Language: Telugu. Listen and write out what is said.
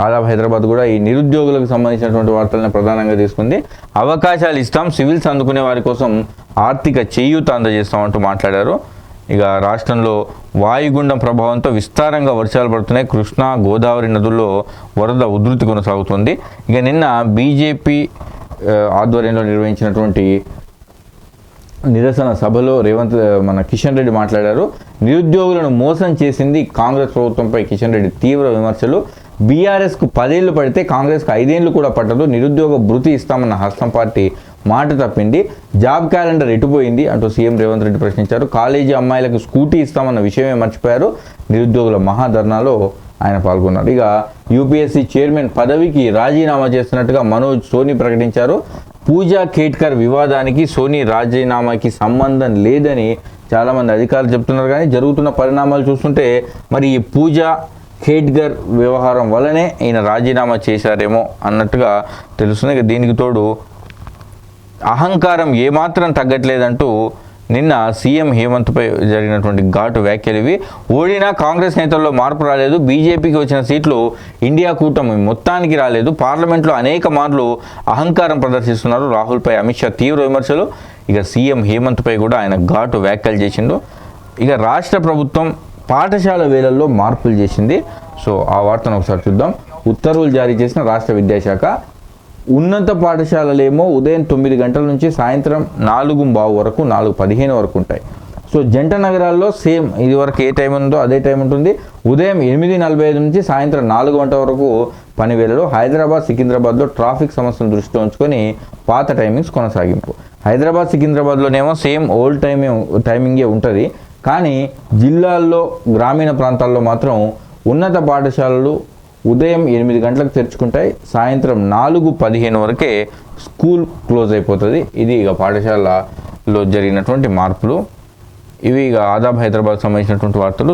ఆదాబ్ హైదరాబాద్ కూడా ఈ నిరుద్యోగులకు సంబంధించినటువంటి వార్తలను ప్రధానంగా తీసుకుంది. అవకాశాలు ఇస్తాం, సివిల్స్ అందుకునే వారి కోసం ఆర్థిక చేయూత అందజేస్తామంటూ మాట్లాడారు. ఇక రాష్ట్రంలో వాయుగుండం ప్రభావంతో విస్తారంగా వర్షాలు పడుతున్నాయి. కృష్ణా గోదావరి నదుల్లో వరద ఉధృతి కొనసాగుతుంది. ఇక నిన్న బీజేపీ ఆధ్వర్యంలో నిర్వహించినటువంటి నిరసన సభలో కిషన్ రెడ్డి మాట్లాడారు. నిరుద్యోగులను మోసం చేసింది కాంగ్రెస్ ప్రభుత్వంపై కిషన్ రెడ్డి తీవ్ర విమర్శలు. బీఆర్ఎస్కు 10 ఏళ్ళు పడితే కాంగ్రెస్కు 5 ఏళ్ళు కూడా పట్టదు. నిరుద్యోగ భృతి ఇస్తామన్న హస్తం పార్టీ మాట తప్పింది. జాబ్ క్యాలెండర్ ఎటుపోయింది అంటూ సీఎం రేవంత్ రెడ్డి ప్రశ్నించారు. కాలేజీ అమ్మాయిలకు స్కూటీ ఇస్తామన్న విషయమే మర్చిపోయారు. నిరుద్యోగుల మహాధర్నాలో ఆయన పాల్గొన్నారు. ఇక యూపీఎస్సీ చైర్మన్ పదవికి రాజీనామా చేస్తున్నట్టుగా మనోజ్ సోని ప్రకటించారు. పూజా ఖేడ్కర్ వివాదానికి సోని రాజీనామాకి సంబంధం లేదని చాలామంది అధికారులు చెప్తున్నారు. కానీ జరుగుతున్న పరిణామాలు చూస్తుంటే మరి ఈ పూజా ఖేడ్కర్ వ్యవహారం వల్లనే ఈయన రాజీనామా చేశారేమో అన్నట్టుగా తెలుస్తుంది. ఇక దీనికి తోడు అహంకారం ఏమాత్రం తగ్గట్లేదంటూ నిన్న సీఎం హేమంత్పై జరిగినటువంటి ఘాటు వ్యాఖ్యలు ఇవి. ఓడినా కాంగ్రెస్ నేతల్లో మార్పు రాలేదు. బీజేపీకి వచ్చిన సీట్లు ఇండియా కూటమి మొత్తానికి రాలేదు. పార్లమెంట్లో అనేక మార్లు అహంకారం ప్రదర్శిస్తున్నారు. రాహుల్పై అమిత్ షా తీవ్ర విమర్శలు. ఇక సీఎం హేమంత్పై కూడా ఆయన ఘాటు వ్యాఖ్యలు చేసిండు. ఇక రాష్ట్ర ప్రభుత్వం పాఠశాల వేళల్లో మార్పులు చేసింది. సో ఆ వార్తను ఒకసారి చూద్దాం. ఉత్తర్వులు జారీ చేసిన రాష్ట్ర విద్యాశాఖ ఉన్నత పాఠశాలలేమో ఉదయం 9 గంటల నుంచి సాయంత్రం 4:15 వరకు 4:15 వరకు ఉంటాయి. సో జంట నగరాల్లో సేమ్ ఇది వరకు ఏ టైం ఉందో అదే టైం ఉంటుంది. ఉదయం 8:45 నుంచి సాయంత్రం 4 గంటల వరకు పని వేళలు. హైదరాబాద్ సికింద్రాబాద్లో ట్రాఫిక్ సమస్యను దృష్టిలో ఉంచుకొని పాత టైమింగ్స్ కొనసాగింపు. హైదరాబాద్ సికింద్రాబాద్లోనేమో సేమ్ ఓల్డ్ టైమింగే ఉంటుంది. కానీ జిల్లాల్లో గ్రామీణ ప్రాంతాల్లో మాత్రం ఉన్నత పాఠశాలలు ఉదయం 8 గంటలకు తెరుచుకుంటాయి. సాయంత్రం 4:15 వరకే స్కూల్ క్లోజ్ అయిపోతుంది. ఇది ఇక పాఠశాలలో జరిగినటువంటి మార్పులు. ఇవి ఇక ఆదాబ్ హైదరాబాద్ సంబంధించినటువంటి వార్తలు.